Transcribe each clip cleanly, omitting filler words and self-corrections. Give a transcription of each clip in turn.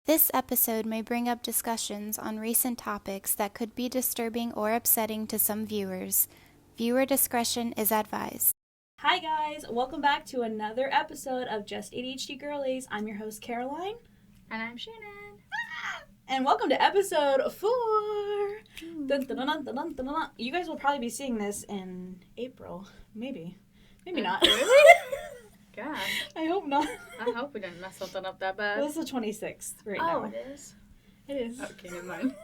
This episode may bring up discussions on recent topics that could be disturbing or upsetting to some viewers. Viewer discretion is advised. Hi guys, welcome back to another episode of Just ADHD Girlies. I'm your host Caroline. And I'm Shannon. And welcome to episode 4. Dun, dun, dun, dun, dun, dun, dun. You guys will probably be seeing this in April. Maybe not. Really? God. I hope not. I hope we didn't mess something up that bad. Well, it's the 26th right now. Oh, it is? It is. Okay, never mind.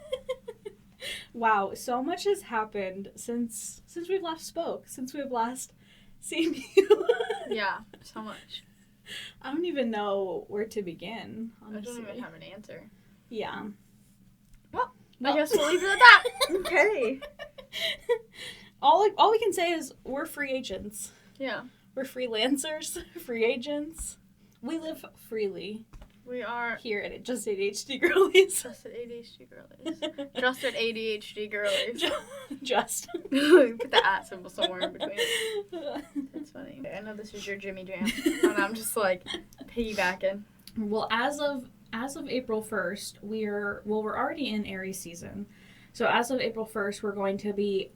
Wow, so much has happened since we've last spoke, since we've last seen you. Yeah, so much. I don't even know where to begin, honestly. I don't even have an answer. Yeah. Well, I guess we'll leave it at that. Okay. All we can say is we're free agents. Yeah. We're freelancers, free agents. We live freely. We are Here at Just ADHD Girlies. Just ADHD Girlies. Just ADHD Girlies. Just. Put the at symbol somewhere in between. That's funny. I know this is your Jimmy Jam, and I'm just like piggybacking. Well, as of April 1st, we're already in Aries season. So as of April 1st, we're going to be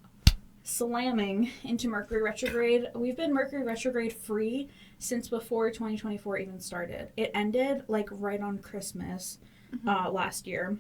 slamming into Mercury Retrograde. We've been Mercury Retrograde free since before 2024 even started. It ended like right on Christmas last year.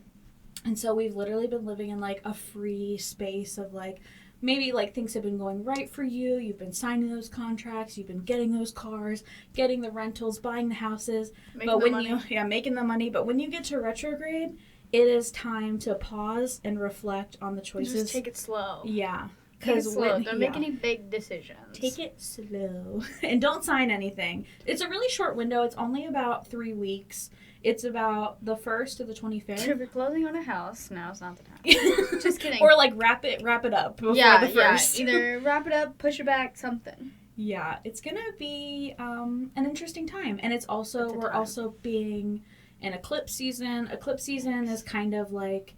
And so we've literally been living in like a free space of like, maybe like things have been going right for you. You've been signing those contracts. You've been getting those cars, getting the rentals, buying the houses. Making the money. But when you get to retrograde, it is time to pause and reflect on the choices. Just take it slow. Yeah. Take it slow. Don't make any big decisions. Take it slow. And don't sign anything. It's a really short window. It's only about 3 weeks. It's about the 1st to the 25th. So if you're closing on a house, now's not the time. Just kidding. Or like wrap it up before the 1st. Yeah. Either wrap it up, push it back, something. Yeah, it's gonna be an interesting time. And it's also we're also being an eclipse season. Eclipse season is kind of like,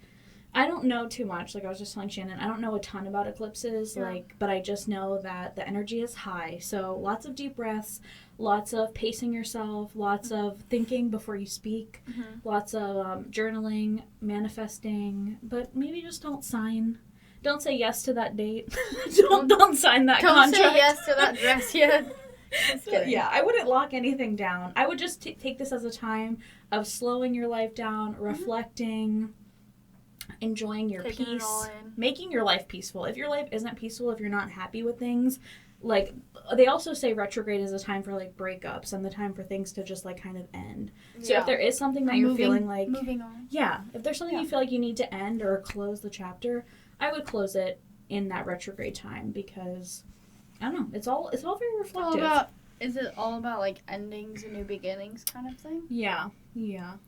I don't know too much. Like I was just telling Shannon, I don't know a ton about eclipses, but I just know that the energy is high. So lots of deep breaths, lots of pacing yourself, lots of thinking before you speak, lots of journaling, manifesting, but maybe just don't sign. Don't say yes to that date. don't sign that contract. Don't say yes to that dress yet. Just kidding. Yeah, I wouldn't lock anything down. I would just take this as a time of slowing your life down, reflecting, enjoying your peace, making your life peaceful. If your life isn't peaceful, if you're not happy with things, like they also say retrograde is a time for like breakups and the time for things to just like kind of end. So if there is something that you're feeling like moving on. Yeah, if there's something you feel like you need to end or close the chapter, I would close it in that retrograde time because I don't know, it's all very reflective. Is it all about like endings and new beginnings kind of thing? Yeah.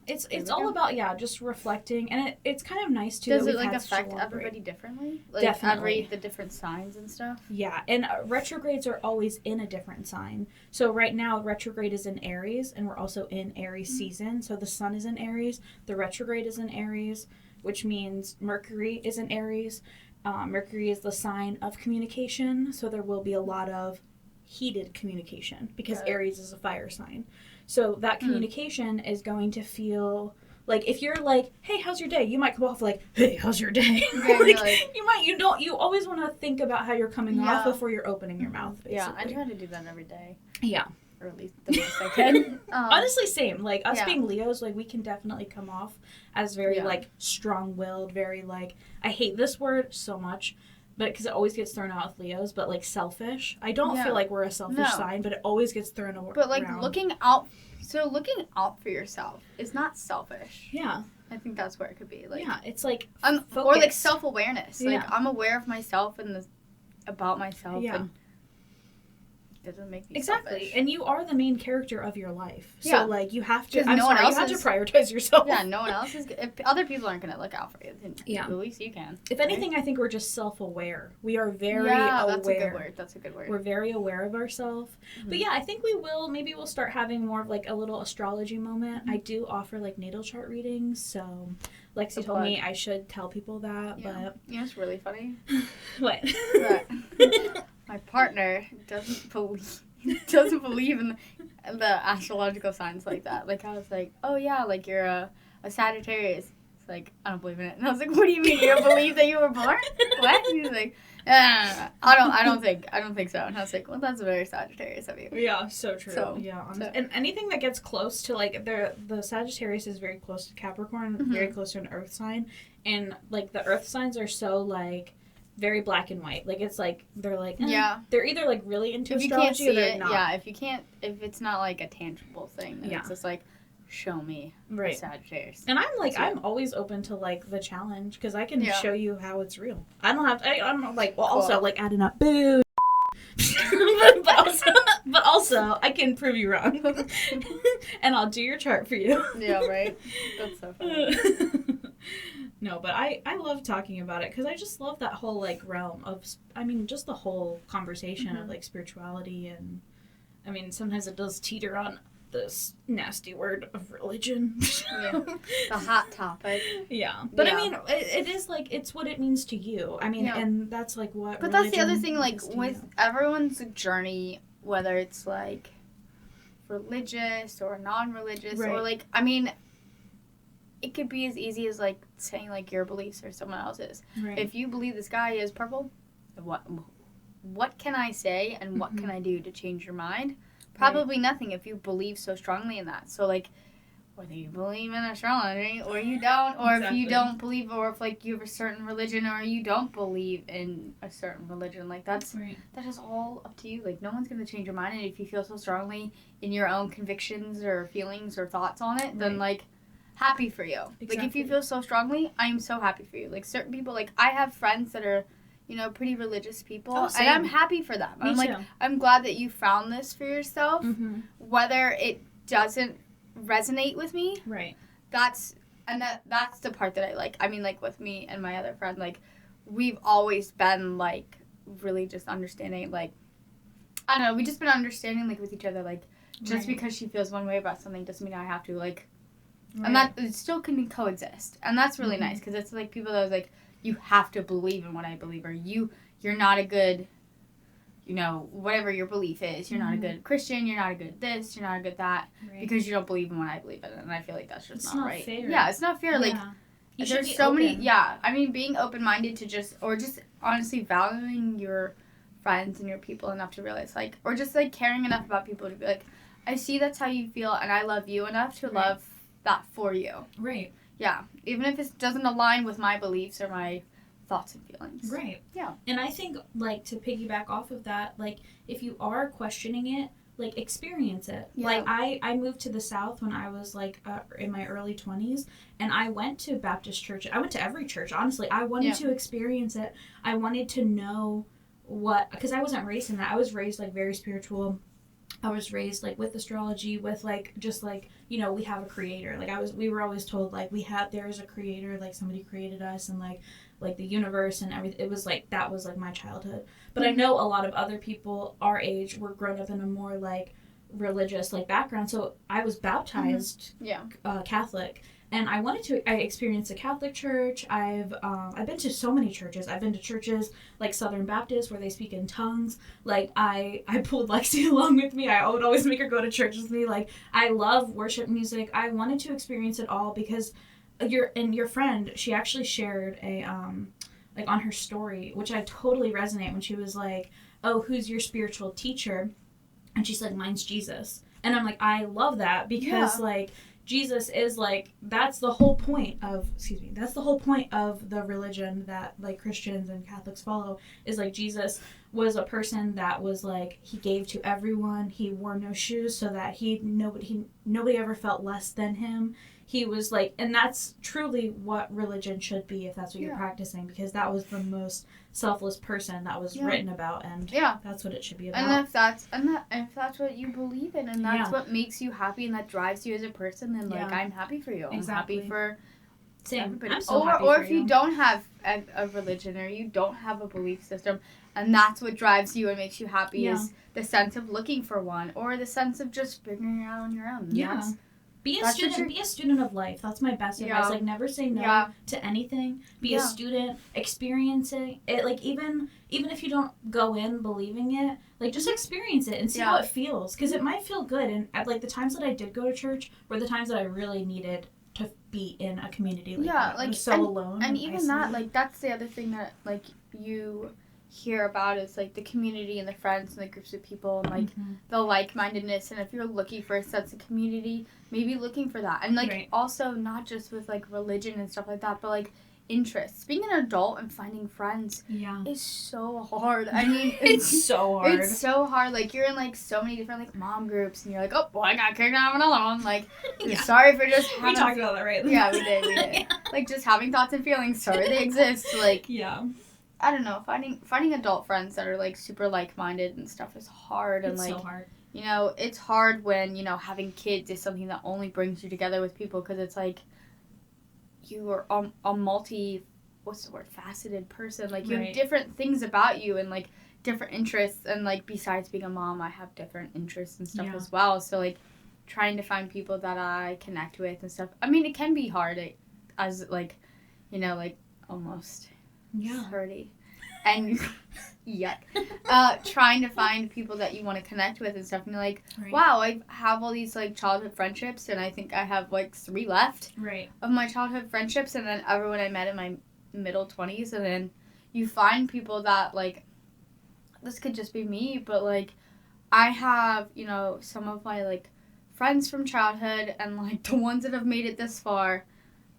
It's all about just reflecting, and it's kind of nice too. Does it like affect everybody differently? Like Definitely. the different signs and stuff? Yeah, and retrogrades are always in a different sign. So right now retrograde is in Aries, and we're also in Aries season. So the sun is in Aries, the retrograde is in Aries, which means Mercury is in Aries. Mercury is the sign of communication, so there will be a lot of heated communication because Aries is a fire sign. So that communication is going to feel like if you're like, hey, how's your day? You might come off like, hey, how's your day? You always want to think about how you're coming off before you're opening your mouth, basically. Yeah, I try to do that every day. Yeah. Or at least the most I can. Honestly, same. Like, us being Leos, like, we can definitely come off as very, like, strong-willed, very, like, I hate this word so much, but because it always gets thrown out with Leos, but like selfish. I don't feel like we're a selfish sign, but it always gets thrown around. But like looking out for yourself is not selfish. Yeah. I think that's where it could be. Like, it's like or like self-awareness. Yeah. Like I'm aware of myself and about myself and it doesn't make me selfish. And you are the main character of your life. So like you have to you have to prioritize yourself. Yeah, no one else is if other people aren't going to look out for you, then at least you can. If anything, I think we're just self-aware. We are very aware. That's a good word. We're very aware of ourselves. But yeah, I think maybe we'll start having more of like a little astrology moment. I do offer like natal chart readings, so Lexi told me I should tell people that, but you know, it's really funny. What? My partner doesn't believe in the astrological signs like that. Like I was like, oh yeah, like you're a a Sagittarius. It's like, I don't believe in it. And I was like, what do you mean? You don't believe that you were born? What? And he's like, I don't think so. And I was like, well, that's very Sagittarius of you. Yeah, so true. So, yeah, and anything that gets close to, like, the Sagittarius is very close to Capricorn, very close to an earth sign, and, like, the earth signs are so, like, very black and white. Like, it's like, they're like, they're either, like, really into astrology or they're not. Yeah, if it's not, like, a tangible thing, then it's just like, show me right. Sagittarius. And I'm like, I'm always open to, like, the challenge, because I can show you how it's real. I don't have to, I'm not like, well, cool. Also, like, adding up, boo. but also, I can prove you wrong. And I'll do your chart for you. Yeah, right? That's so funny. No, but I love talking about it, because I just love that whole, like, realm of, I mean, just the whole conversation of, like, spirituality, and, I mean, sometimes it does teeter on this nasty word of religion. Yeah. The hot topic. Yeah. But I mean, it is like, it's what it means to you. I mean, and that's like what But that's the other thing, like, with everyone's journey, whether it's like religious or non-religious or like, I mean, it could be as easy as like saying like your beliefs or someone else's. Right. If you believe the sky is purple, what can I say and what can I do to change your mind? Probably nothing if you believe so strongly in that. So, like, whether you believe in astrology or you don't, or if you don't believe, or if, like, you have a certain religion or you don't believe in a certain religion, like, that is all up to you. Like, no one's going to change your mind. And if you feel so strongly in your own convictions or feelings or thoughts on it, then, like, happy for you. Exactly. Like, if you feel so strongly, I am so happy for you. Like, certain people, like, I have friends that are, you know, pretty religious people, and I'm happy for them. I'm like, I'm glad that you found this for yourself, whether it doesn't resonate with me. Right. That's the part that I like. I mean, like, with me and my other friend, like, we've always been, like, really just understanding, like, I don't know, we've just been understanding, like, with each other, like, just because she feels one way about something doesn't mean I have to, like, and that, it still can coexist, and that's really nice, because it's, like, people that was, like, you have to believe in what I believe, or you're not a good, you know, whatever your belief is. You're not a good Christian. You're not a good this. You're not a good that, because you don't believe in what I believe in. And I feel like that's just not right. Fair. Yeah, it's not fair. Yeah. Like, there's so many. Yeah, I mean, being open-minded to just honestly valuing your friends and your people enough to realize, like, or just like caring enough about people to be like, I see that's how you feel, and I love you enough to love that for you. Right. Yeah, even if it doesn't align with my beliefs or my thoughts and feelings. Right. Yeah. And I think, like, to piggyback off of that, like, if you are questioning it, like, experience it. Yeah. Like, I moved to the South when I was, like, in my early 20s, and I went to Baptist church. I went to every church, honestly. I wanted to experience it. I wanted to know because I wasn't raised in that. I was raised, like, very spiritual. I was raised, like, with astrology, with, like, just, like, you know, we have a creator. Like, we were always told, like, there is a creator, like, somebody created us, and, like, the universe and everything. It was, like, that was, like, my childhood. But I know a lot of other people our age were grown up in a more, like, religious, like, background. So I was baptized Catholic. And I experienced a Catholic church. I've been to so many churches. I've been to churches like Southern Baptist where they speak in tongues. Like, I pulled Lexi along with me. I would always make her go to church with me. Like, I love worship music. I wanted to experience it all because your friend, she actually shared a like on her story, which I totally resonate, when she was like, "Oh, who's your spiritual teacher?" And she said, "Mine's Jesus." And I'm like, I love that because like, Jesus is, like, that's the whole point of the religion that, like, Christians and Catholics follow, is, like, Jesus was a person that was, like, he gave to everyone. He wore no shoes so that nobody ever felt less than him. He was, like, and that's truly what religion should be if that's what you're practicing, because that was the most selfless person that was written about, and that's what it should be about. And if that's what you believe in, and that's what makes you happy, and that drives you as a person, then, like, I'm happy for you. Exactly. I'm happy for everybody. I'm so happy for or if you don't have a religion, or you don't have a belief system, and that's what drives you and makes you happy, is the sense of looking for one, or the sense of just figuring it out on your own. Yeah. Be a student of life. That's my best advice. Like, never say no to anything. Be a student, experiencing it. Like, even if you don't go in believing it, like, just experience it and see how it feels. Because it might feel good. And at, like, the times that I did go to church were the times that I really needed to be in a community like yeah, that. like, I was so alone and even isolated. that, like, that's the other thing that, like, you hear about is, like, the community and the friends and the groups of people and, like, the like-mindedness. And if you're looking for a sense of community, maybe looking for that. And, like, also not just with, like, religion and stuff like that, but, like, interests. Being an adult and finding friends is so hard. I mean, it's so hard. It's so hard. Like, you're in, like, so many different, like, mom groups, and you're like, oh, well, I got kicked out of another one. Like, sorry for just having... We talked about that, right? Yeah, we did. Like, just having thoughts and feelings. Sorry they exist. Like, I don't know. Finding adult friends that are, like, super like-minded and stuff is hard. And, it's like, so hard. You know, it's hard when, you know, having kids is something that only brings you together with people, because it's, like, you are a faceted person. Like, you have different things about you and, like, different interests. And, like, besides being a mom, I have different interests and stuff as well. So, like, trying to find people that I connect with and stuff. I mean, it can be hard as, like, you know, like, almost 30. And, yuck. Trying to find people that you want to connect with and stuff. And you're like, wow, I have all these, like, childhood friendships, and I think I have, like, 3 left of my childhood friendships, and then everyone I met in my middle 20s, and then you find people that, like, this could just be me, but, like, I have, you know, some of my, like, friends from childhood, and, like, the ones that have made it this far,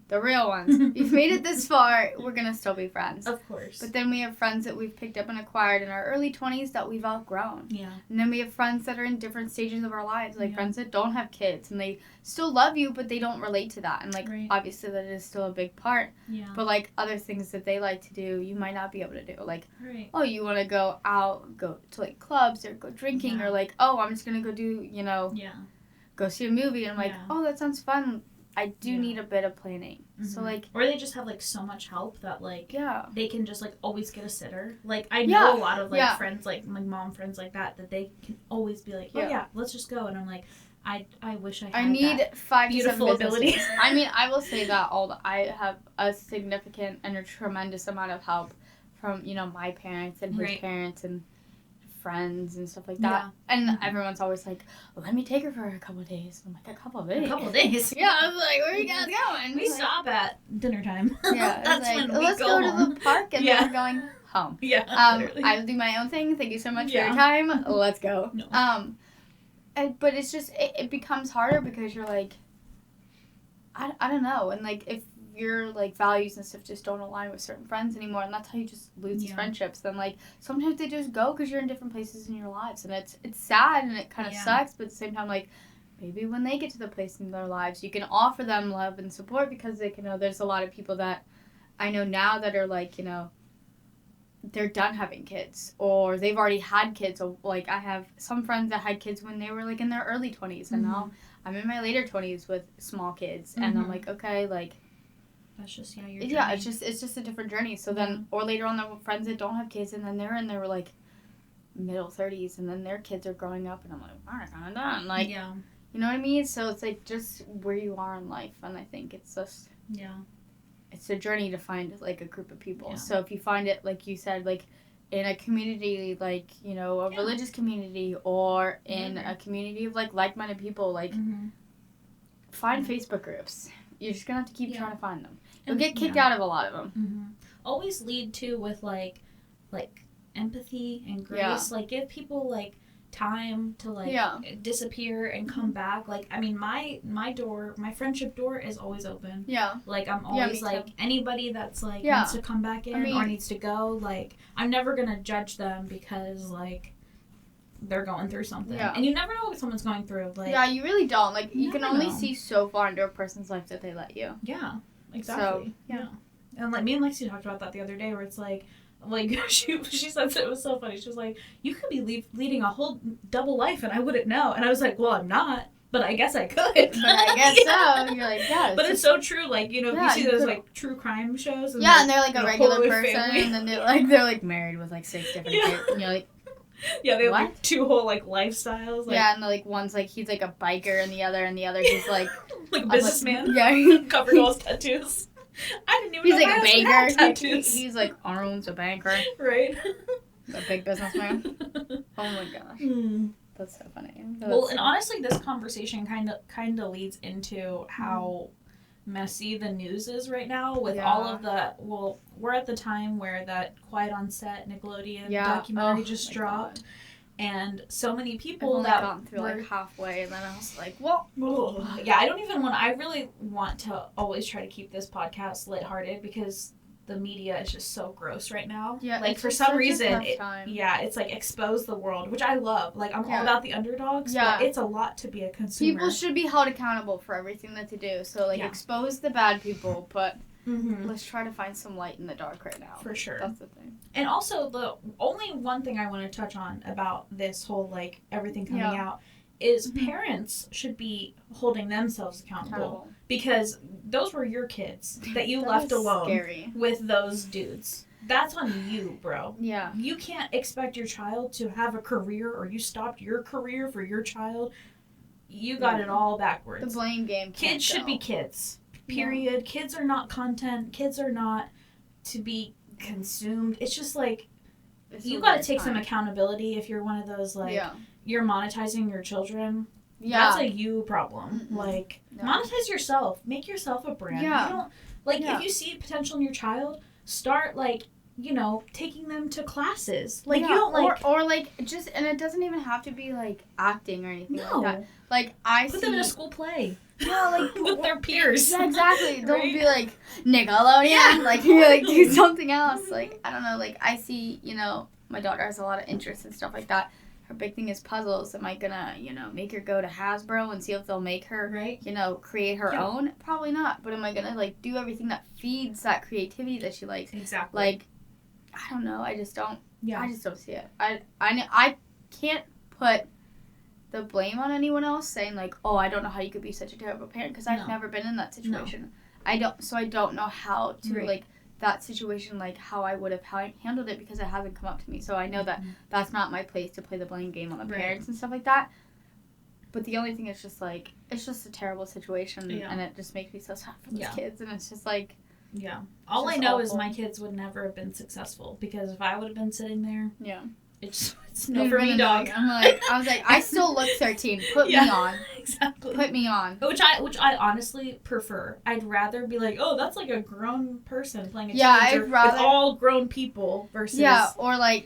the real ones. You've made it this far, we're gonna still be friends. Of course. But then we have friends that we've picked up and acquired in our early 20s that we've outgrown. Yeah. And then we have friends that are in different stages of our lives, like friends that don't have kids, and they still love you, but they don't relate to that. And, like, obviously that is still a big part. Yeah. But, like, other things that they like to do, you might not be able to do. Like, oh, you want to go out, go to, like, clubs, or go drinking, or, like, oh, I'm just gonna go do, you know, go see a movie. And I'm like, oh, that sounds fun. I do need a bit of planning. So, like... Or they just have, like, so much help that, like, they can just, like, always get a sitter. Like, I know a lot of, like, friends, like, my mom friends like that they can always be like, oh, let's just go. And I'm like, I wish I had that 5 beautiful to 7 ability. I mean, I will say that I have a significant and a tremendous amount of help from, you know, my parents and his parents and friends and stuff like that. And everyone's always like, well, let me take her for a couple of days. I'm like, a couple of days? A couple of days? Yeah, I was like, where are you guys going? We like, stop at dinner time. Yeah, That's like, when we let's go to the park, and then we're going home. Yeah, I'll do my own thing. Thank you so much for your time. Let's go. No. But it's just, it becomes harder because you're like, I don't know. And, like, if your, like, values and stuff just don't align with certain friends anymore, and that's how you just lose these friendships, then, like, sometimes they just go because you're in different places in your lives, and it's sad, and it kind of sucks, but at the same time, like, maybe when they get to the place in their lives, you can offer them love and support, because they can know there's a lot of people that I know now that are, like, you know, they're done having kids, or they've already had kids. So, like, I have some friends that had kids when they were, like, in their early 20s, and now I'm in my later 20s with small kids, and I'm like, okay, like, that's just your journey. Yeah, it's just a different journey. So then, or later on, the friends that don't have kids, and then they're in their, like, middle 30s, and then their kids are growing up, and I'm like, all right, kind of done. Like, you know what I mean? So it's, like, just where you are in life, and I think it's just, it's a journey to find, like, a group of people. Yeah. So if you find it, like you said, like, in a community, like, you know, a religious community, or in a community of, like-minded people, like, find Facebook groups. You're just gonna have to keep trying to find them. You'll get kicked out of a lot of them. Always lead to with, like empathy and grace. Like, give people, like, time to, like, disappear and come back. Like, I mean, my friendship door is always open. Yeah. Like, I'm always, like, anybody that's, like, needs to come back in or needs to go, like, I'm never gonna judge them because, like, they're going through something. Yeah. And you never know what someone's going through. Like, yeah, you really don't. Like, you can only see so far into a person's life that they let you. Yeah, exactly. So, yeah. And, like, me and Lexi talked about that the other day, where it's like she said it was so funny. She was like, you could be leading a whole double life and I wouldn't know. And I was like, well, I'm not, but I guess I could. But I guess so. You're like, yeah. But it's so true. Like, you know, you see those, like, true crime shows. And and they're, like, a regular person. Family. And then they're, like, married with, like, 6 different kids. And you're like, yeah, they have, like, 2 whole, like, lifestyles. Like, yeah, and, like, one's, like, he's, like, a biker, and the other, he's, like... like, a businessman? Like, covered all his tattoos. I didn't even know he's, like, a banker. Tattoos. He's, like, owns a banker. Right. A big businessman. Oh, my gosh. That's so funny. Well, and honestly, this conversation kind of leads into how messy the news is right now with all of the, well, we're at the time where that Quiet on Set Nickelodeon documentary just dropped. God. And so many people that gone through like halfway, and then I was like, well, yeah, I really want to always try to keep this podcast lighthearted because the media is just so gross right now. Yeah, like for some reason, it's like expose the world, which I love. Like I'm all about the underdogs, but it's a lot to be a consumer. People should be held accountable for everything that they do. So like expose the bad people, but let's try to find some light in the dark right now. For sure. That's the thing. And also the only one thing I want to touch on about this whole like everything coming out is parents should be holding themselves accountable. Because those were your kids that you left alone with those dudes. That's on you, bro. Yeah. You can't expect your child to have a career, or you stopped your career for your child. You got it all backwards. The blame game. Kids should be kids. Period. Yeah. Kids are not content. Kids are not to be consumed. It's just like you got to take some accountability if you're one of those like you're monetizing your children. Yeah. That's a you problem. Like, monetize yourself. Make yourself a brand. Yeah. You don't, like, if you see potential in your child, start, like, you know, taking them to classes. Like, you don't, like... Or, like, just... And it doesn't even have to be, like, acting or anything like that. Like, Put them in a school play. Yeah, like... with their peers. Yeah, exactly. They'll be, like, Nickelodeon. Yeah. Like, you like, do something else. Like, I don't know. Like, I see, you know, my daughter has a lot of interest in stuff like that. Her big thing is puzzles. Am I gonna, you know, make her go to Hasbro and see if they'll make her, you know, create her own? Probably not. But am I gonna, like, do everything that feeds that creativity that she likes? Exactly. Like, I don't know. I just don't. Yeah. I just don't see it. I can't put the blame on anyone else saying, like, oh, I don't know how you could be such a terrible parent, because I've never been in that situation. No. I don't know how to, like, that situation, like, how I would have handled it, because it hasn't come up to me. So I know that that's not my place to play the blame game on the parents and stuff like that. But the only thing is just, like, it's just a terrible situation, and it just makes me so sad for these kids, and it's just, like... Yeah. All I know is my kids would never have been successful, because if I would have been sitting there... Yeah. It's no for me, dog. I was like, I still look 13. Put me on. Exactly. Put me on. Which I honestly prefer. I'd rather be like, oh, that's like a grown person playing a teenager with all grown people versus... Yeah, or like,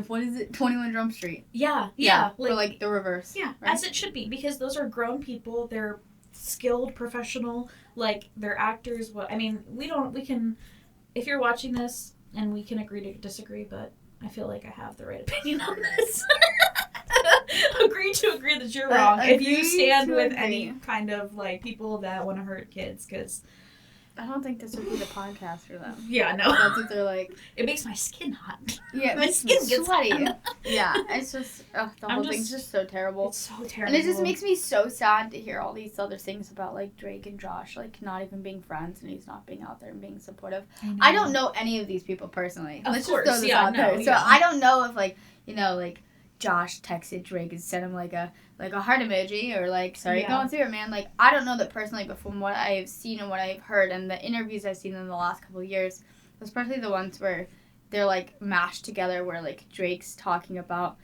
what is it? 21 Jump Street. Yeah. Or like the reverse. Yeah, right? As it should be, because those are grown people. They're skilled, professional, like, they're actors. I mean, we can... If you're watching this, and we can agree to disagree, but... I feel like I have the right opinion on this. Agree that you're wrong. If you stand with any kind of, like, people that want to hurt kids, because... I don't think this would be the podcast for them. Yeah, no. That's what they're like. It makes my skin hot. Yeah, my skin gets sweaty. Yeah, it's just, the whole thing's just so terrible. It's so terrible. And it just makes me so sad to hear all these other things about, like, Drake and Josh, like, not even being friends, and he's not being out there and being supportive. I don't know any of these people personally. Let's just throw this out there. So I don't know if, like, you know, like, Josh texted Drake and sent him, like a heart emoji, or, like, sorry, going through it, man. Like, I don't know that personally, but from what I've seen and what I've heard and the interviews I've seen in the last couple of years, especially the ones where they're, like, mashed together, where, like, Drake's talking about,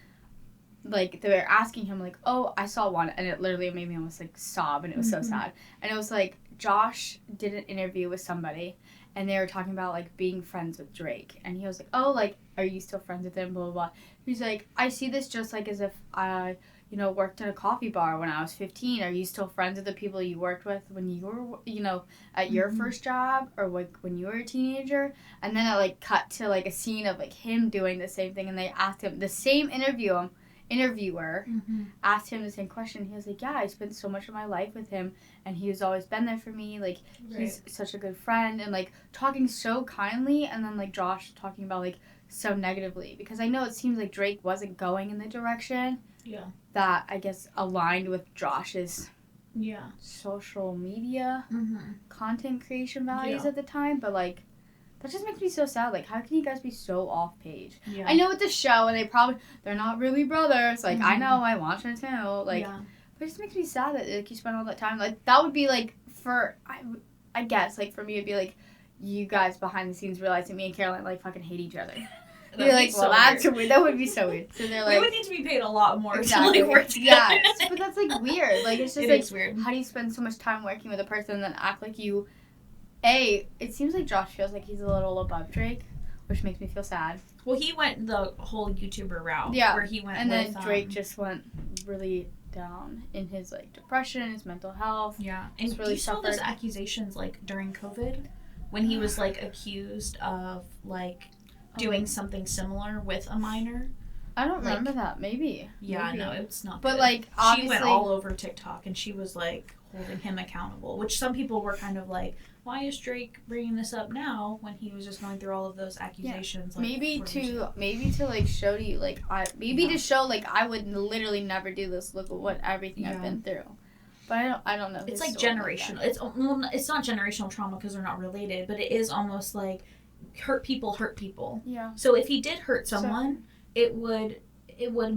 like, they're asking him, like, oh, I saw one, and it literally made me almost, like, sob, and it was so sad. And it was, like, Josh did an interview with somebody, and they were talking about, like, being friends with Drake. And he was like, oh, like, are you still friends with him, blah, blah, blah. He's like, I see this just, like, as if I, you know, worked in a coffee bar when I was 15. Are you still friends with the people you worked with when you were, you know, at your first job, or, like, when you were a teenager? And then it, like, cut to, like, a scene of, like, him doing the same thing, and they asked him, the same interviewer asked him the same question. He was like, yeah, I spent so much of my life with him, and he's always been there for me. Like, he's such a good friend, and, like, talking so kindly, and then, like, Josh talking about, like, so negatively. Because I know it seems like Drake wasn't going in the direction that, I guess, aligned with Josh's social media content creation values at the time. But, like, that just makes me so sad. Like, how can you guys be so off page? Yeah. I know with the show, and they're not really brothers. Like, I know, I watch it too. Like, but it just makes me sad that, like, you spend all that time. Like, that would be, like, I guess, like, for me, it'd be, like, you guys behind the scenes realizing me and Caroline, like, fucking hate each other. You're like, well, that's weird. That would be so weird. So they're like, we would need to be paid a lot more exactly. to like work together. Yeah, but that's like weird. Like it's just like weird. How do you spend so much time working with a person and then act like you? It seems like Josh feels like he's a little above Drake, which makes me feel sad. Well, he went the whole YouTuber route. Yeah, where he went, and then Drake just went really down in his like depression, his mental health. Yeah, and really you saw those accusations like during COVID, when he was like accused of like doing something similar with a minor. I don't remember that. Maybe. Yeah, maybe. No, it's not. But good. like, obviously, she went all over TikTok, and she was like holding him accountable. Which some people were kind of like, "Why is Drake bringing this up now when he was just going through all of those accusations?" Yeah. Like, maybe to like show you like to show like I would literally never do this. Look at what everything I've been through. But I don't know. It's like generational. Like it's not generational trauma because they're not related, but it is almost like hurt people hurt people. Yeah. So if he did hurt someone, it would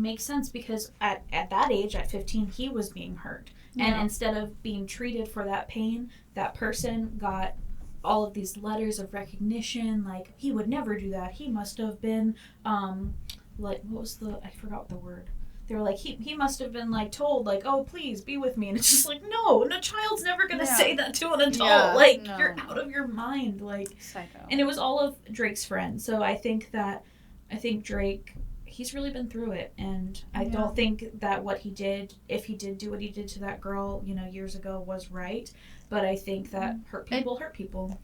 make sense because at that age, at 15, he was being hurt. Yeah. And instead of being treated for that pain, that person got all of these letters of recognition, like, he would never do that. He must have been, like, I forgot the word. They were like, he must have been, like, told, like, oh, please, be with me. And it's just like, no, a child's never going to say that to an adult. Yeah, like, you're out of your mind. Like, psycho. And it was all of Drake's friends. So I think Drake, he's really been through it. And I don't think that what he did, if he did do what he did to that girl, years ago, was right. But I think that hurt people.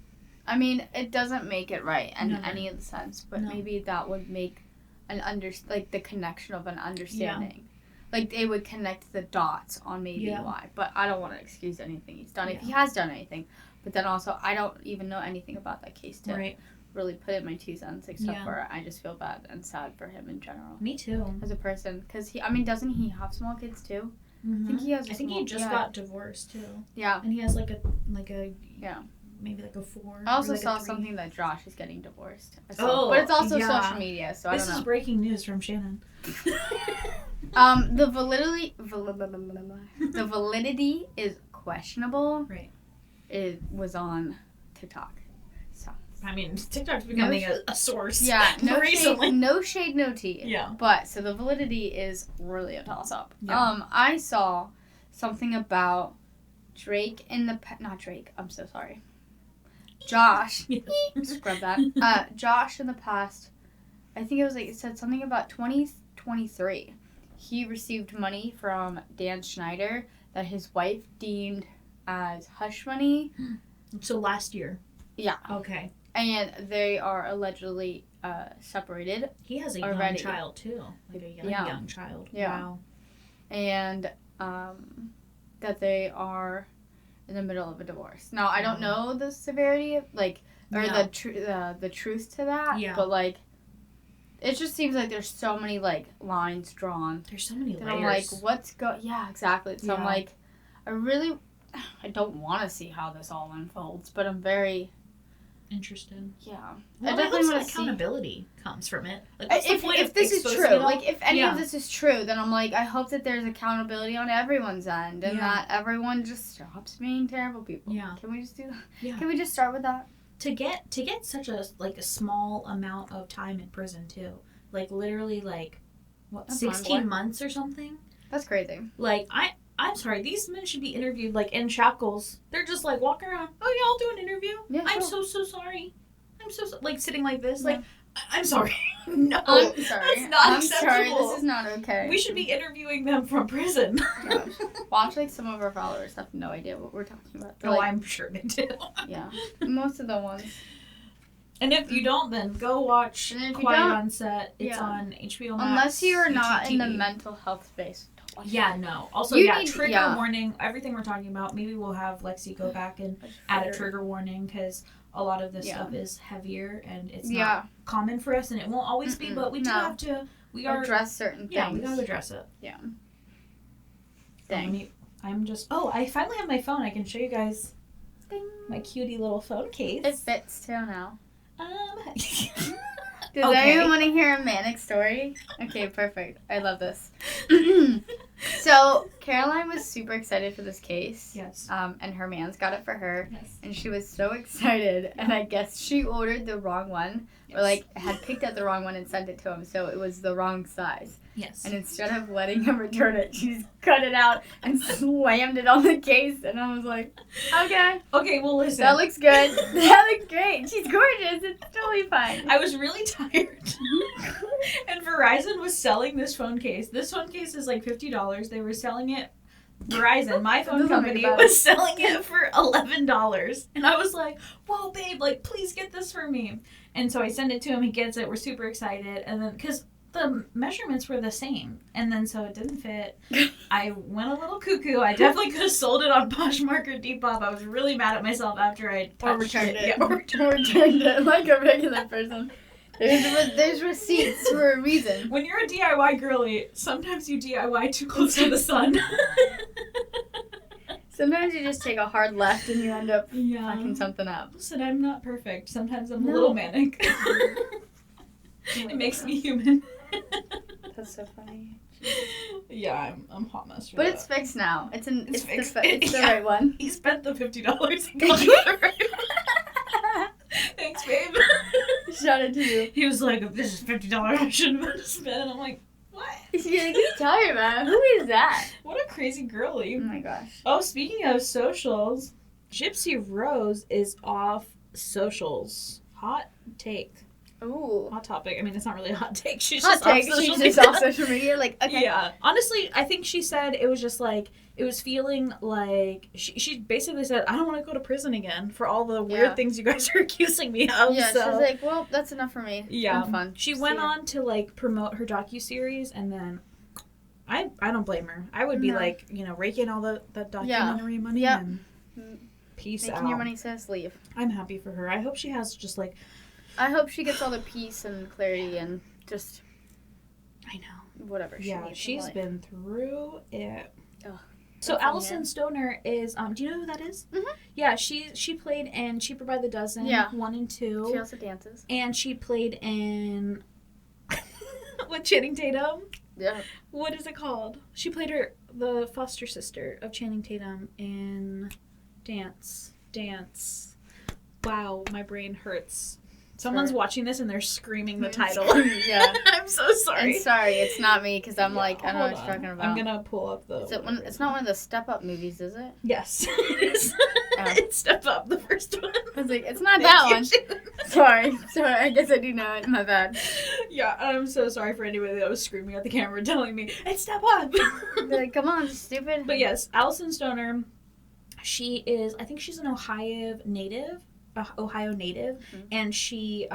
I mean, it doesn't make it right in any of the sense. But maybe that would make the connection of an understanding. Yeah. Like, they would connect the dots on maybe why. But I don't want to excuse anything he's done, if he has done anything. But then also, I don't even know anything about that case to really put in my 2 cents, except for I just feel bad and sad for him in general. Me too. As a person. Because, doesn't he have small kids, too? Mm-hmm. I think he has he just got divorced, too. Yeah. And he has, like a maybe like a 4. I also saw 3. something that Josh is getting divorced. But it's also social media, so I don't know. This is breaking news from Shannon. The validity is questionable. Right. It was on TikTok. So TikTok's becoming a source. Yeah, recently. No shade, no tea. Yeah. But so the validity is really a toss up. Yeah. I saw something about Drake in the not Drake. I'm so sorry. Josh. Scrub that. Josh in the past. I think it said something about 2023. He received money from Dan Schneider that his wife deemed as hush money. So last year. Yeah. Okay. And they are allegedly separated. He has a young child too. Like a young child. Yeah. Wow. And that they are in the middle of a divorce. Now, I don't know the severity of the truth to that. Yeah. But it just seems like there's so many lines drawn. There's so many layers. I'm like, yeah, exactly. So I'm like, I don't want to see how this all unfolds, but I'm very interested. Yeah. Well, I definitely want to accountability comes from it. If this is true, if any of this is true, then I'm like, I hope that there's accountability on everyone's end and that everyone just stops being terrible people. Yeah. Can we just do that? Yeah. Can we just start with that? To get such a small amount of time in prison too. Literally 16 months or something? That's crazy. I'm sorry, these men should be interviewed in shackles. They're just walking around. Oh yeah, I'll do an interview. Yeah, I'm so sorry. I'm so sitting like this. Yeah. I'm sorry. No, I'm sorry. That's not acceptable. Sorry, this is not okay. We should be interviewing them from prison. Gosh. Watch some of our followers have no idea what we're talking about. They're I'm sure they do. Yeah, most of the ones. And if you don't, then go watch Quiet on Set. It's on HBO Max. Unless you are not in the mental health space. Yeah, no. Also, trigger warning. Everything we're talking about, maybe we'll have Lexi go back and add a trigger warning because a lot of this stuff is heavier and it's not common for us and it won't always be, but we do have to address certain things. Yeah, we gotta address it. Yeah. Dang. I finally have my phone. I can show you guys my cutie little phone case. It fits too now. Does Okay. anyone want to hear a manic story? Okay, perfect. I love this. So Caroline was super excited for this case. Yes. And her man's got it for her. Yes. And she was so excited. And I guess she ordered the wrong one. Yes. Or like had picked out the wrong one and sent it to him. So it was the wrong size. Yes. And instead of letting him return it, she just cut it out and slammed it on the case. And I was like, okay. Okay, well, listen. That looks good. That looks great. She's gorgeous. It's totally fine. I was really tired. And Verizon was selling this phone case. This phone case is like $50. They were selling it. Verizon, my phone company, was selling it for $11. And I was like, whoa, babe, like, please get this for me. And so I send it to him. He gets it. We're super excited. And then, because the measurements were the same. And then so it didn't fit. I went a little cuckoo. I definitely could have sold it on Poshmark or Depop. I was really mad at myself after I touched returned it. Yeah, returned it like a regular person. There's receipts for a reason. When you're a DIY girly, sometimes you DIY too close to the sun. Sometimes you just take a hard left and you end up fucking something up. Listen, I'm not perfect. Sometimes I'm a little manic. It makes me human. That's so funny. Yeah, I'm hot mess for But that. it's fixed now. It's fixed. the right one. He spent the $50 and got the right one. Thanks, babe. Shout out to you. He was like, if this is $50, I shouldn't have spent. And I'm like, what? You're like, what are you talking about? Who is that? What a crazy girly. Oh my gosh. Oh, speaking of socials, Gypsy Rose is off socials. Hot take. Ooh. Hot topic. I mean, it's not really a hot take. She's Hot just take. off social She's media. just off social media. Like, okay. Yeah. Honestly, I think she said it was just like, it was feeling like, she basically said, I don't want to go to prison again for all the weird things you guys are accusing me of. Yeah, so. she's like, well, that's enough for me. Yeah. I'm fun. She went on to, like, promote her docuseries, and then I don't blame her. I would be, like, you know, raking all the documentary money and peace out. Making your money, sis, leave. I'm happy for her. I hope she has just, like... I hope she gets all the peace and clarity and just... I know. Whatever she needs. She's been through it. Ugh. So Alyson Stoner is, do you know who that is? Mm-hmm. Yeah, she played in Cheaper by the Dozen, 1 and 2. She also dances. And she played in, with Channing Tatum. Yeah. What is it called? She played the foster sister of Channing Tatum in Dance. Wow, my brain hurts. Someone's watching this and they're screaming the title. Yeah. I'm so sorry. I'm sorry, it's not me because I'm like, I don't know what you're talking about. I'm gonna pull up the... It's not one of the Step Up movies, is it? Yes, it is. It's Step Up, the first one. I was like, it's not that one. Sorry, I guess I do know it. My bad. Yeah, I'm so sorry for anybody that was screaming at the camera telling me, it's Step Up! They're like, come on, stupid. But yes, Alyson Stoner, she is, I think she's an Ohio native, and she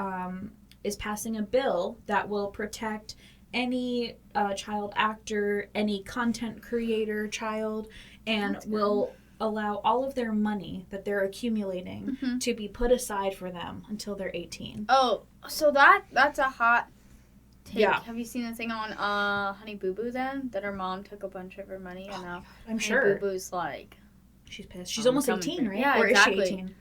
is passing a bill that will protect any child actor, any content creator child, and will allow all of their money that they're accumulating to be put aside for them until they're 18. Oh, so that's a hot take. Yeah. Have you seen the thing on Honey Booboo then? That her mom took a bunch of her money and now I'm Honey sure. Booboo's like... She's pissed. She's almost 18, right? Yeah, or exactly. is she 18?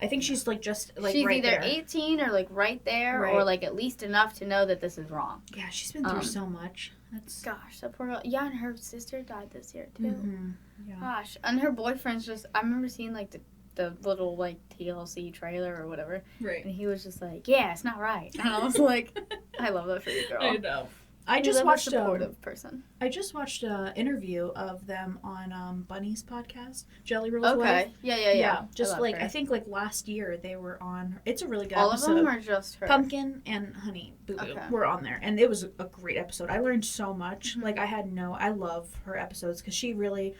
I think she's like just like she's right either there. 18 or like right there or like at least enough to know that this is wrong. Yeah, she's been through so much. That's gosh, that poor girl. Yeah, and her sister died this year too. Mm-hmm. Yeah. Gosh, and her boyfriend's just. I remember seeing like the little like TLC trailer or whatever, right? And he was just like, "Yeah, it's not right." And I was like, "I love that for you, girl." I know. I just watched a supportive person. I just watched an interview of them on Bunny's podcast, Jelly Roll's Okay. Wife. Yeah. Just like her. I think like last year they were on. It's a really good all episode. All of them or just her? Pumpkin and Honey Booboo were on there, and it was a great episode. I learned so much. Like I love her episodes because she really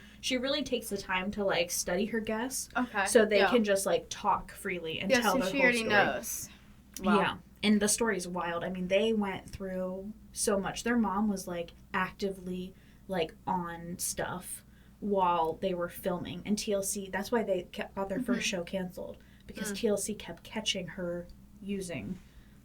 takes the time to like study her guests. Okay. So they can just like talk freely and tell their whole story. Yeah, so she already knows. Wow. Yeah. And the story's wild. I mean, they went through so much. Their mom was, like, actively, like, on stuff while they were filming. And TLC, that's why they got their first show canceled. Because TLC kept catching her using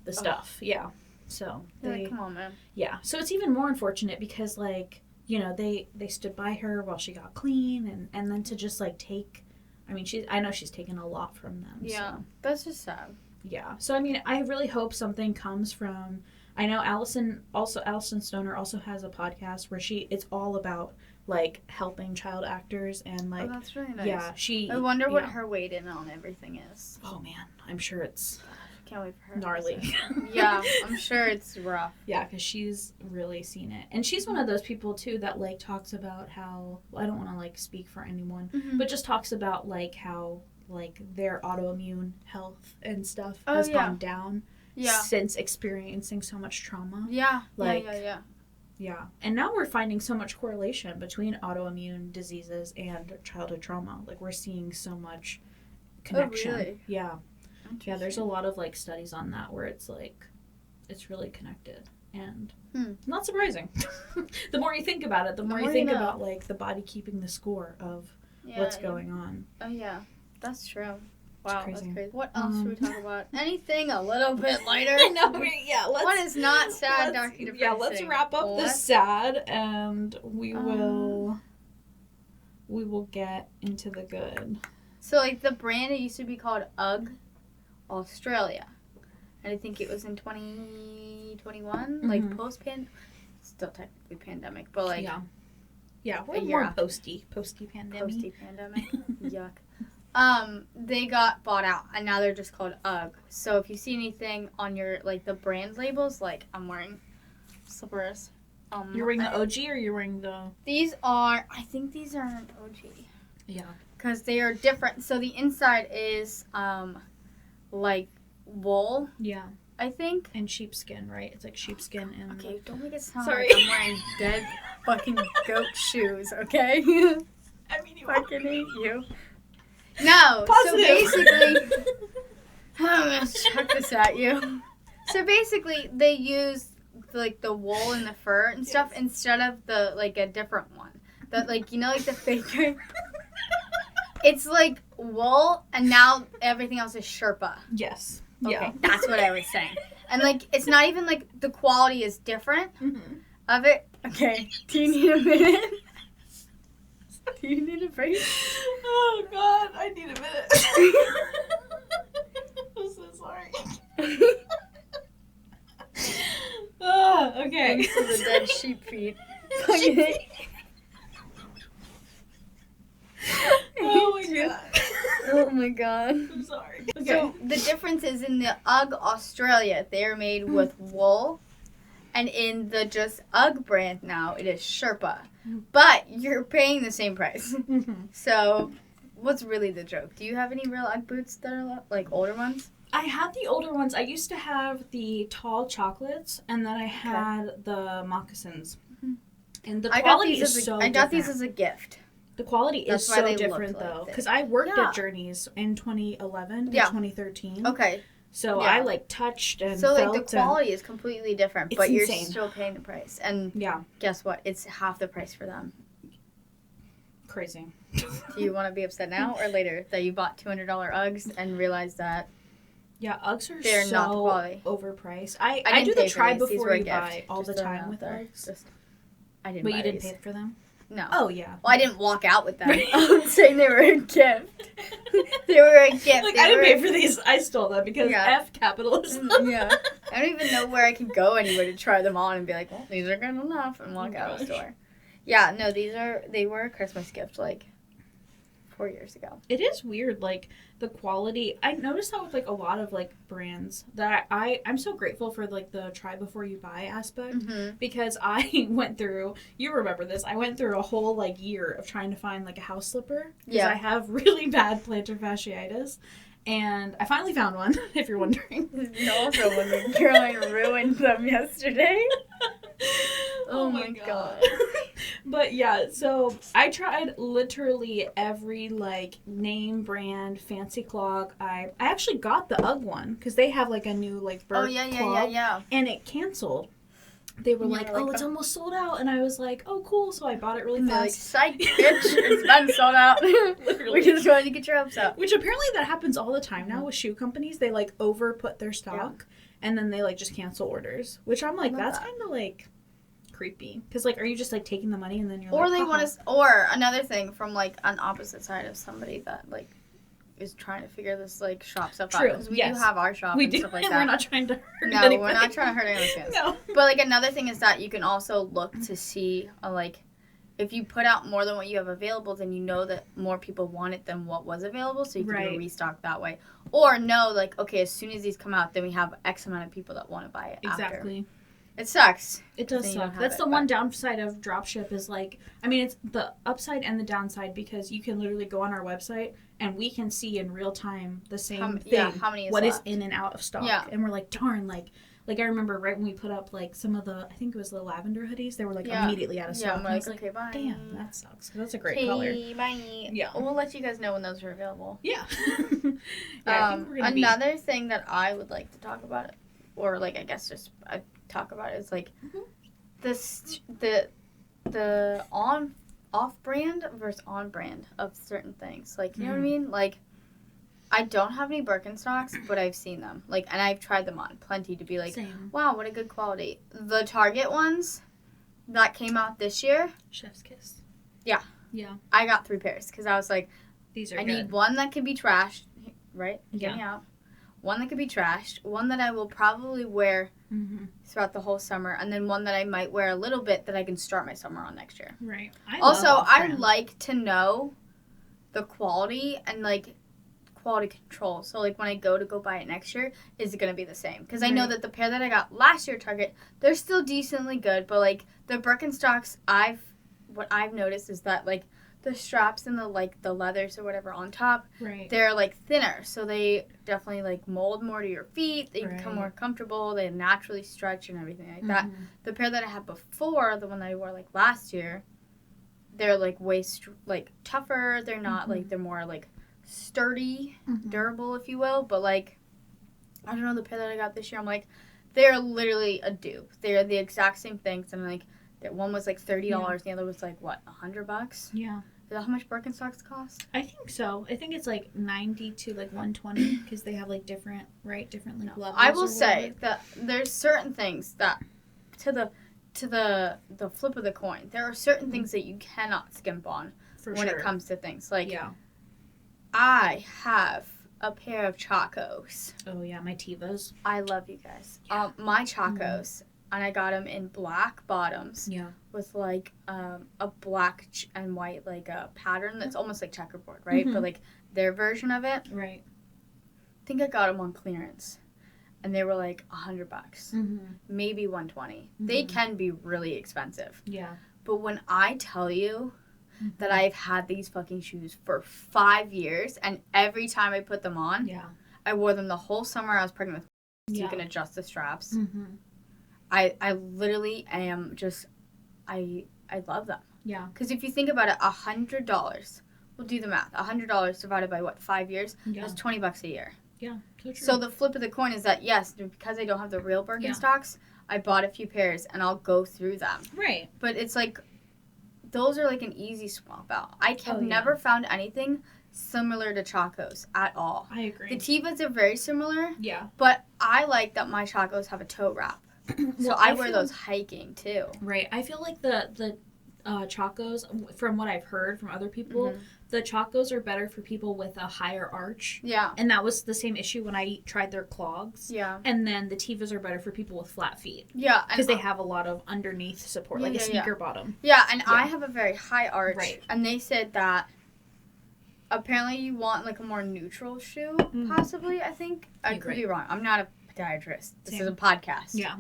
the stuff. Yeah. So, like, come on, man. Yeah. So, it's even more unfortunate because, like, you know, they stood by her while she got clean. And then to just, like, take... I mean, I know she's taken a lot from them. Yeah. So. That's just sad. Yeah. So, I mean, I really hope something comes from... I know Alyson Stoner also has a podcast where it's all about like helping child actors and like. Oh, that's really nice. Yeah, I wonder what her weight in on everything is. Oh man, I'm sure it's. Can't wait for her. Gnarly. Yeah, I'm sure it's rough. Yeah, because she's really seen it. And she's one of those people, too, that, like, talks about how, well, I don't want to, like, speak for anyone, but just talks about, like, how, like, their autoimmune health and stuff has gone down since experiencing so much trauma. Yeah, like, yeah. And now we're finding so much correlation between autoimmune diseases and childhood trauma. Like, we're seeing so much connection. Oh, really? Yeah. Yeah, there's a lot of, like, studies on that where it's, like, it's really connected. And not surprising. The more you think about it, the more you think about, like, the body keeping the score of what's going on. Oh, yeah. That's true. Wow, crazy. That's crazy. What else should we talk about? Anything a little bit lighter? What is not sad, dark, depressing? Yeah, let's wrap up the sad, and we will get into the good. So, like, the brand, it used to be called UGG Australia, and I think it was in 2021, like still technically pandemic, but like we're more posty pandemic. Yuck. They got bought out, and now they're just called UGG. So if you see anything on your like the brand labels, like I'm wearing slippers. You're wearing the OG, or you're wearing the? I think these are an OG. Yeah. Because they are different. So the inside is like wool. Yeah. I think. And sheepskin, right? It's like sheepskin and. Okay, don't make it sound Sorry. like I'm wearing dead fucking goat shoes, okay? I mean, you fucking hate you. No, Positive. so basically, I'm gonna chuck this at you. So basically, they use like the wool and the fur and stuff instead of the like a different one. That like like the fake. It's like wool, and now everything else is Sherpa. Yes. Okay, Yeah. that's what I was saying. And like, it's not even like the quality is different of it. Okay, do you need a minute? Do you need a break? Oh God, I need a minute. I'm so sorry. Okay. Thanks to the dead sheep feet. Oh my God. Oh my God. I'm sorry. Okay. So the difference is in the UGG Australia, they are made with wool, and in the just UGG brand now, it is Sherpa. But you're paying the same price. So what's really the joke? Do you have any real UGG boots that are like older ones? I had the older ones. I used to have the tall chocolates, and then I had the moccasins. And the quality is so different. I got these as a gift. The quality is so different, though. Because I worked at Journeys in 2011 and 2013. Okay. So I, like, touched and felt. So, like, the quality is completely different, but you're still paying the price. And guess what? It's half the price for them. Crazy. Do you want to be upset now or later that you bought $200 Uggs and realized that Uggs are they're so not the quality. Overpriced. I do the try before you buy all the time with Uggs. I didn't But buy you didn't these. pay for them? No. Oh, yeah. Well, I didn't walk out with them. I'm saying they were a gift. They were a gift. Like, I didn't pay for these. I stole them because F capitalism. Yeah. I don't even know where I could go anywhere to try them on and be like, well, these are good enough, and walk out of the store. Yeah, no, they were a Christmas gift, like, 4 years ago. It is weird, like, the quality. I noticed that with, like, a lot of, like, brands that I'm so grateful for, like, the try before you buy aspect because I went through, you remember this, I went through a whole, like, year of trying to find, like, a house slipper because I have really bad plantar fasciitis. And I finally found one, if you're wondering. You're also wondering. Caroline ruined them yesterday. Oh my God. But yeah, so I tried literally every like name brand fancy clog. I actually got the UGG one because they have like a new like bird clog, and it canceled. They were like, oh, it's almost sold out. And I was like, oh, cool. So I bought it really fast. Like, psych, bitch. It's been sold out. We just wanted to get your hopes up. Which apparently that happens all the time now with shoe companies. They, like, over-put their stock. And then they, like, just cancel orders. Which I'm like, that's kind of, like, creepy. Because, like, are you just, like, taking the money and then you're or like, they want to, or another thing from, like, an opposite side of somebody that, like, is trying to figure this, like, shop stuff out. True, Because we yes. do have our shop We and do, stuff like and that. we're not trying to hurt No, we're not trying to hurt anyone's feelings. No. But, like, another thing is that you can also look to see, like, if you put out more than what you have available, then you know that more people want it than what was available, so you can do a restock that way. Or know, like, okay, as soon as these come out, then we have X amount of people that want to buy it Exactly. after. It sucks. It does suck. That's the one downside of dropship is, like, I mean, it's the upside and the downside because you can literally go on our website and we can see in real time the same thing. Yeah, how many is what left. is in and out of stock. Yeah. And we're like, darn, like I remember right when we put up, like, some of the, I think it was the lavender hoodies, they were, like, immediately out of stock. Yeah, I'm like, like, okay, bye. Damn, that sucks. Because that's a great color. Bye. Yeah. We'll let you guys know when those are available. Yeah. I think we're gonna another thing that I would like to talk about, or, like, I guess just talk about is, like, the off-brand versus on-brand of certain things. Like, you know what I mean? Like, I don't have any Birkenstocks, but I've seen them. Like, and I've tried them on plenty to be like, Same. wow, what a good quality. The Target ones that came out this year. Chef's kiss. Yeah. Yeah. I got 3 pairs because I was like, These are I good. need one that can be trashed, right? Yeah. Get me out. One that can be trashed. One that I will probably wear throughout the whole summer. And then one that I might wear a little bit that I can start my summer on next year. Right. I like to know the quality and, like, quality control. So, like, when I go buy it next year, is it going to be the same? Because I know that the pair that I got last year at Target, they're still decently good. But, like, the Birkenstocks, what I've noticed is that, like, the straps and the leathers or whatever on top, they're, like, thinner. So they definitely, like, mold more to your feet. They become more comfortable. They naturally stretch and everything like that. The pair that I had before, the one that I wore, like, last year, they're, like, way, tougher. They're not, like, they're more, like, sturdy, durable, if you will. But, like, I don't know, the pair that I got this year, I'm like, they're literally a dupe. They're the exact same things. And, like, that one was like $30, the other was like, what, $100? Yeah. Is that how much Birkenstocks cost? I think so. I think it's like 90 to like 120 because they have like different like levels. I will say that there's certain things that to the flip of the coin, there are certain things that you cannot skimp on when it comes to things. Like, I have a pair of Chacos. Oh yeah, my Tevas. I love you guys. My Chacos. And I got them in black bottoms. Yeah. With, like, a black and white, like, a pattern that's almost like checkerboard, right? But, like, their version of it. Right. I think I got them on clearance. And they were, like, $100. Maybe $120. They can be really expensive. Yeah. But when I tell you that I've had these fucking shoes for 5 years, and every time I put them on, I wore them the whole summer I was pregnant with, so you can adjust the straps. I literally am just, I love them. Yeah. Because if you think about it, $100, we'll do the math. $100 divided by, 5 years? Yeah. That's $20 a year. Yeah, so true. So the flip of the coin is that, yes, because I don't have the real Birkenstocks, I bought a few pairs, and I'll go through them. Right. But it's like, those are like an easy swap out. I have never found anything similar to Chacos at all. I agree. The Tevas are very similar. Yeah. But I like that my Chacos have a toe wrap. So I wear those hiking too. Right. I feel like the Chacos, from what I've heard from other people, the Chacos are better for people with a higher arch. Yeah. And that was the same issue when I tried their clogs. Yeah. And then the Tevas are better for people with flat feet. Yeah. Because they have a lot of underneath support, like a sneaker bottom. Yeah, and I have a very high arch. Right. And they said that apparently you want like a more neutral shoe, possibly, I think. I could be wrong. I'm not a podiatrist. This is a podcast. Yeah.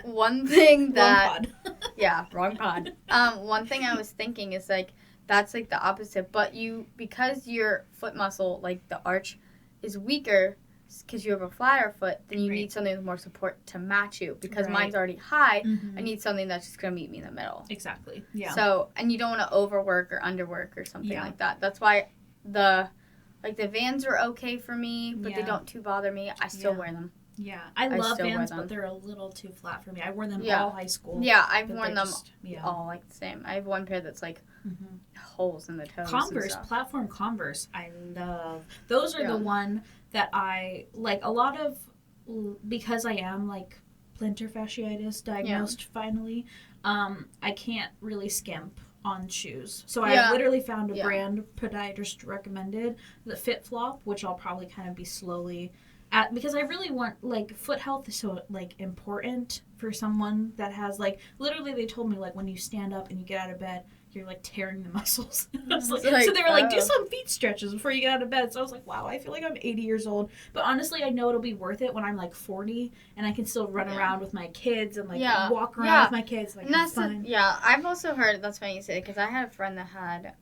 One thing that... Wrong pod. Yeah, wrong pod. One thing I was thinking is, like, that's, like, the opposite. But because your foot muscle, like, the arch is weaker because you have a flatter foot, then you need something with more support to match you. Because mine's already high, I need something that's just going to meet me in the middle. Exactly. Yeah. So, and you don't want to overwork or underwork or something like that. That's why the Vans are okay for me, but they don't too bother me. I still wear them. Yeah. I love Vans, but they're a little too flat for me. I wore them all high school. Yeah, I've worn them all like the same. I have one pair that's like holes in the toes. Converse, platform Converse, I love. Those are the one that I, like, a lot of, because I am, like, plantar fasciitis diagnosed finally, I can't really skimp on shoes. So I literally found a brand podiatrist recommended, the Fit Flop, which I'll probably kind of be slowly at, because I really want, like, foot health is so, like, important for someone that has, like, literally they told me, like, when you stand up and you get out of bed, you're, like, tearing the muscles. So they were like, do some feet stretches before you get out of bed. So I was like, wow, I feel like I'm 80 years old. But honestly, I know it'll be worth it when I'm, like, 40 and I can still run around with my kids and, like, walk around with my kids. Like, that's fine. I've also heard, that's funny you say it, because I had a friend that had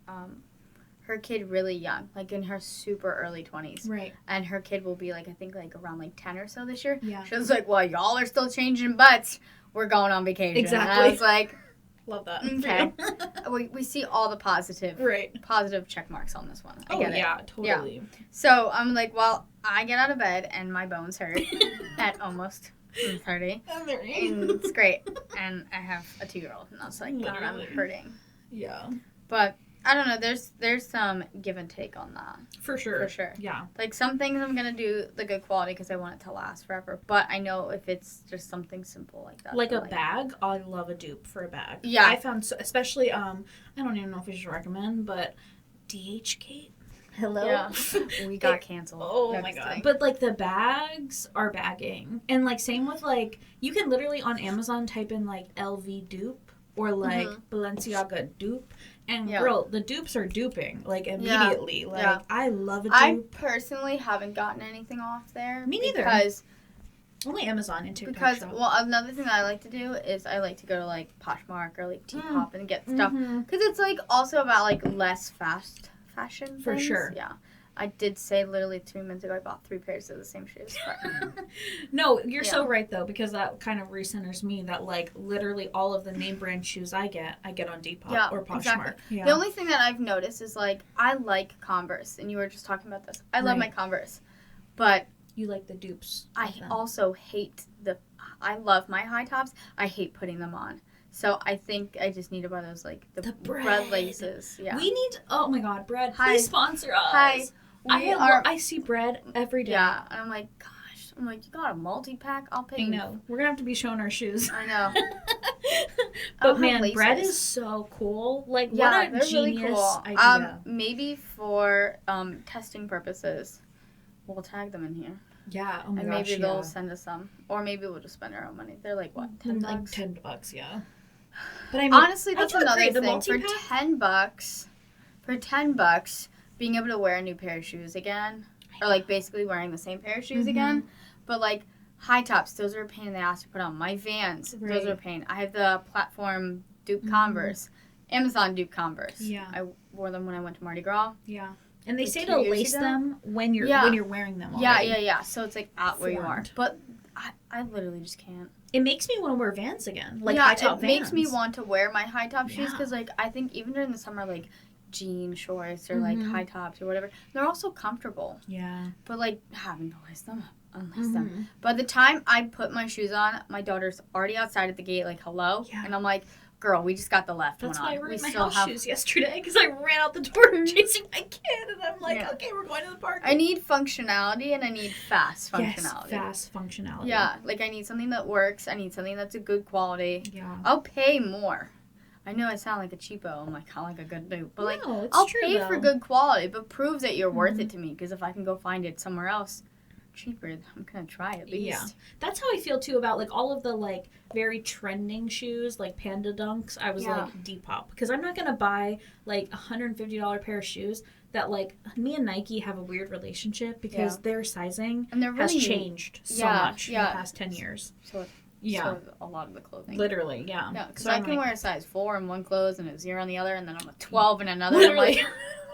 her kid really young, like in her super early 20s. Right. And her kid will be, like, I think, like, around, like, 10 or so this year. Yeah. She was like, well, y'all are still changing butts. We're going on vacation. Exactly. And I was like... Love that. Okay. we see all the positive check marks on this one. I get it. Yeah, totally. Yeah. So I'm like, well, I get out of bed and my bones hurt at almost 30. And it's great. And I have a 2-year-old, and I was like, God, I'm hurting. Yeah. But I don't know. There's some give and take on that. For sure. For sure. Yeah. Like, some things I'm going to do the good quality because I want it to last forever. But I know if it's just something simple like that. Like a bag, I love a dupe for a bag. Yeah. I found, especially, I don't even know if I should recommend, but DHgate. Hello? Yeah. We got canceled. Oh, no, my God. Kidding. But, like, the bags are bagging. And, like, same with, like, you can literally on Amazon type in, like, LV dupe or, like, Balenciaga dupe. And, girl, the dupes are duping, like, immediately. Yeah. Like, I love a dupe. I personally haven't gotten anything off there. Me neither. Because... Only Amazon and TikTok Because, shop. well, another thing that I like to do is I like to go to, like, Poshmark or, like, DEPOP and get stuff. Because it's, like, also about, like, less fast fashion For things. sure. Yeah. I did say literally 2 minutes ago I bought 3 pairs of the same shoes. No, you're so right, though, because that kind of recenters me that, like, literally all of the name brand shoes I get on Depop or Poshmark. Exactly. Yeah. The only thing that I've noticed is, like, I like Converse, and you were just talking about this. I love my Converse, but... You like the dupes. I also hate I love my high tops. I hate putting them on. So I think I just need to buy those, like, the bread laces. Yeah. We need, oh my God, Bread, please sponsor us. Hi. I see Bread every day. Yeah, and I'm like, gosh, you got a multi-pack? I'll pay you. I know. We're going to have to be showing our shoes. I know. But man, Bread is so cool. Like, what a genius really cool. idea. Maybe for testing purposes, we'll tag them in here. Yeah, oh my and gosh, maybe they'll send us some. Or maybe we'll just spend our own money. They're like, what, $10? Like $10, yeah. But I mean, honestly, that's another thing. For $10, being able to wear a new pair of shoes again, or, like, basically wearing the same pair of shoes again, but, like, high tops, those are a pain in the ass to put on. My Vans, those are a pain. I have the platform dupe Converse, Amazon dupe Converse. Yeah. I wore them when I went to Mardi Gras. Yeah. And they say to lace them when you're wearing them already. Yeah. So it's, like, at where you are. But I literally just can't. It makes me want to wear Vans again. Like, high-top Vans. It makes me want to wear my high-top shoes because, like, I think even during the summer, like, jean shorts or, like, high tops or whatever, they're also comfortable. Yeah. But, like, having to lace them up, unlace them. By the time I put my shoes on, my daughter's already outside at the gate, like, hello? Yeah. And I'm like... Girl, we just got the left one on. That's why I wore my house shoes yesterday, because I ran out the door chasing my kid, and I'm like, okay, we're going to the park. I need functionality, and I need fast functionality. Yes, fast functionality. Yeah, like, I need something that works. I need something that's a good quality. Yeah. I'll pay more. I know I sound like a cheapo. I'm like, I like a good dupe. But, like, no, I'll pay for good quality, but prove that you're worth it to me, because if I can go find it somewhere else cheaper, I'm gonna try at least. Yeah, that's how I feel too about, like, all of the, like, very trending shoes, like Panda Dunks. I was like, Depop, because I'm not gonna buy, like, $150 pair of shoes that, like, me and Nike have a weird relationship because their sizing has changed so much in the past 10 years. So a lot of the clothing. Literally, yeah. No, because I can wear a size 4 in one clothes and a 0 on the other, and then I'm a 12 in another. Literally.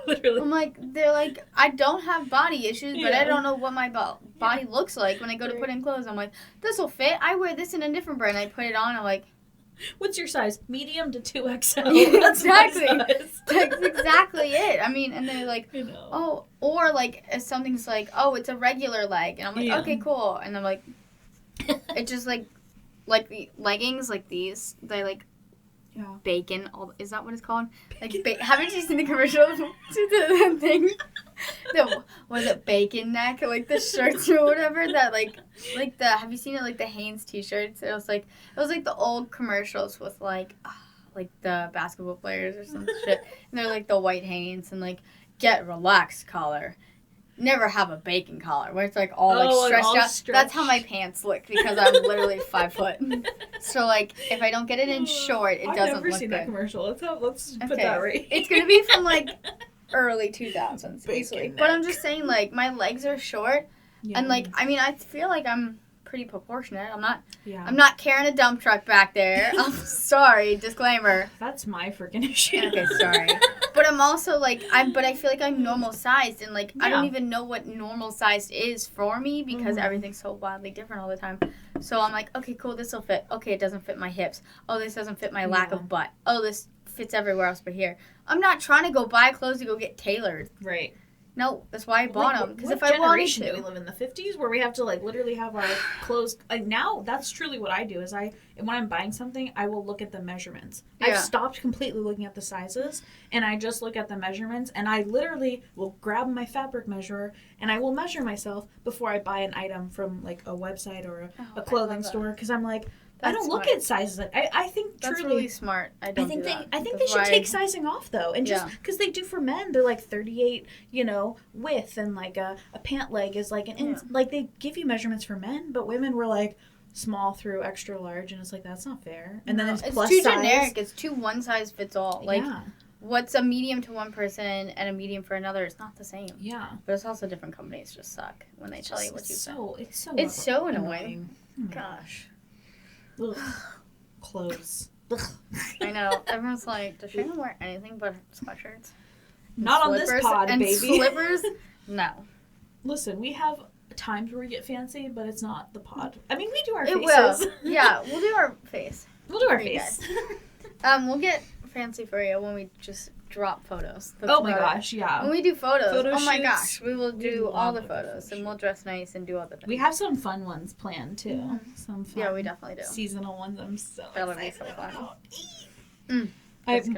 I'm like, they're like, I don't have body issues, but I don't know what my body looks like when I go to put in clothes. I'm like, this will fit. I wear this in a different brand. I put it on. I'm like, what's your size? Medium to 2XL. Exactly. That's exactly it. I mean, and they're like, oh, or like if something's like, oh, it's a regular leg, and I'm like, okay, cool, and I'm like, it's just like the leggings like these, they like. Yeah. Bacon, is that what it's called? Like, haven't you seen the commercial to the thing? Was it bacon neck? Like the shirts or whatever that have you seen it, like the Hanes t-shirts? It was like the old commercials with like, like the basketball players or some shit. And they're like the white Hanes and like get relaxed collar. Never have a bacon collar where it's like all like stretched all out. stretched. That's how my pants look because I'm literally 5 foot. So like if I don't get it in short, it doesn't look good. I've never seen that commercial. Let's put that right. It's gonna be from like early 2000s, basically. Bacon But I'm just saying, like my legs are short, and like I mean, I feel like I'm pretty proportionate. I'm not carrying a dump truck back there. I'm sorry, disclaimer. That's my freaking issue. Okay, sorry. But I'm also like but I feel like I'm normal sized, and like I don't even know what normal sized is for me because everything's so wildly different all the time. So I'm like, okay, cool, this will fit. Okay, it doesn't fit my hips. Oh, this doesn't fit my lack of butt. Oh, this fits everywhere else but here. I'm not trying to go buy clothes to go get tailored. Right. No, that's why I bought them. Because if I I wanted to, to, do we live in the 50s where we have to like literally have our clothes. Like now, that's truly what I do. Is when I'm buying something, I will look at the measurements. Yeah. I've stopped completely looking at the sizes, and I just look at the measurements. And I literally will grab my fabric measurer and I will measure myself before I buy an item from like a website or a clothing store. Because I'm like, I don't look at sizes. I think that's truly really smart. I think they should take sizing off though, and just because they do for men, they're like 38, width, and like a pant leg is like an inch. Like they give you measurements for men, but women were like small through extra large, and it's like that's not fair. And then it's plus too size. Generic. It's too one size fits all. Like what's a medium to one person and a medium for another? It's not the same. Yeah, but it's also different companies just suck when they tell you what you fit. It's so annoying. Oh gosh. Ugh. Clothes. Ugh. I know. Everyone's like, does Shannon wear anything but sweatshirts? Not on this pod, and baby. Slippers? No. Listen, we have times where we get fancy, but it's not the pod. I mean, we do our faces. Will. Yeah, we'll do our face. We'll do our face. We'll get fancy for you when we just drop photos. Oh my gosh, yeah. When we do photos, Photo oh my shoots. gosh, we will do all the photos and we'll dress nice and do all the things. We have some fun ones planned too. Mm-hmm. Some fun. Yeah, we definitely do. Seasonal ones. I'm so That'll excited be so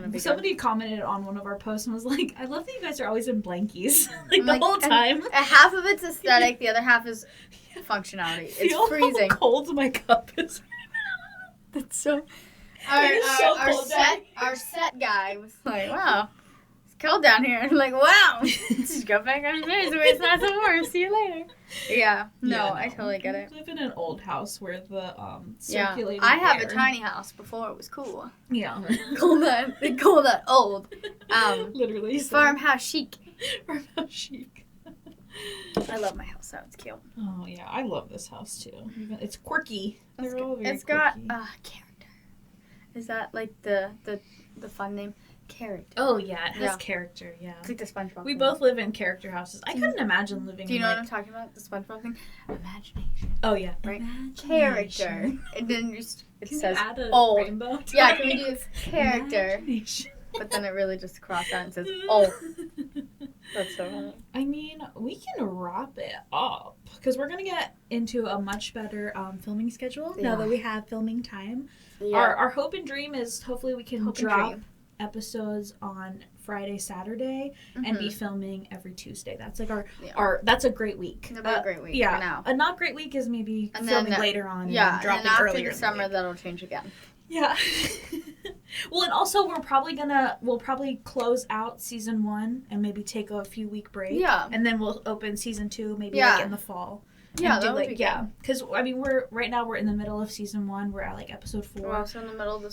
fun. Somebody commented on one of our posts and was like, I love that you guys are always in blankies the whole time. Half of it's aesthetic, the other half is functionality. It's freezing. How cold my cup is. That's so... Our set guy was like, wow, it's cold down here. I'm like, wow, just go back upstairs where it's not so warm. See you later. Yeah, no, I totally get it. We live in an old house where the circulating I have air. a tiny house before it was cool. Yeah. They call that old. Literally. Farmhouse chic. Farmhouse chic. I love my house, so it's cute. Oh, yeah, I love this house, too. It's quirky. It's got character. Is that like the fun name? Character. Oh, yeah, it has character, yeah. It's like the SpongeBob We thing. both live in character houses. I couldn't imagine living in Do you know what I'm talking about? The SpongeBob thing? Imagination. Oh, yeah. Right? Character. And then it says add a old. Rainbow Yeah, can we do character? But then it really just crossed out and says old. That's so funny. I mean, we can wrap it up because we're going to get into a much better filming schedule now that we have filming time. Yeah. Our hope and dream is hopefully we can drop episodes on Friday, Saturday, and be filming every Tuesday. That's like our that's a great week. It'll be a great week for now. A not great week is maybe filming later on and dropping after earlier the summer that'll change again. Yeah. Well, and also we'll probably close out season 1 and maybe take a few week break. Yeah. And then we'll open season 2 maybe like in the fall. Yeah, that would be good. Because I mean we're in the middle of season 1. We're at like episode 4. We're also in the middle of the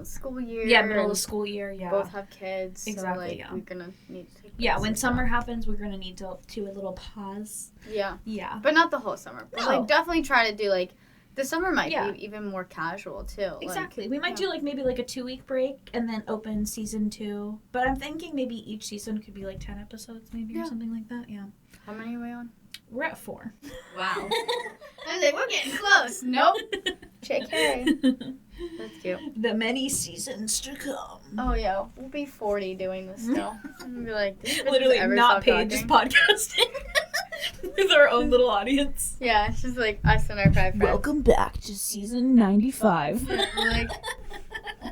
school year. Yeah, middle of the school year. Yeah. Both have kids. Exactly. So, we're gonna need to take. Yeah, when summer happens, we're gonna need to do a little pause. Yeah. Yeah. But not the whole summer. But no. Definitely try to do the summer might be even more casual too. Exactly. We might do maybe a 2-week break and then open season 2. But I'm thinking maybe each season could be 10 episodes maybe or something like that. Yeah. How many are we on? We're at 4. Wow. I was like, we're getting close. Nope. JK. That's cute. The many seasons to come. Oh yeah, we'll be 40 doing this still. We'll be like, literally not paid, just podcasting with our own little audience. Yeah, it's just like us and our 5 friends. Welcome back to season 95.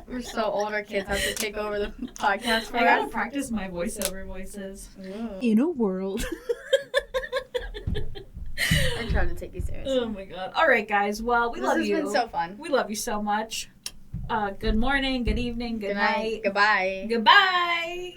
We're so old, our kids have to take over the podcast for us. I gotta practice my voiceover voices. In a world. I'm trying to take you seriously. Oh my god. Alright guys, well, we love you. This has been so fun. We love you so much. Good morning, good evening, good night. Goodbye. Goodbye.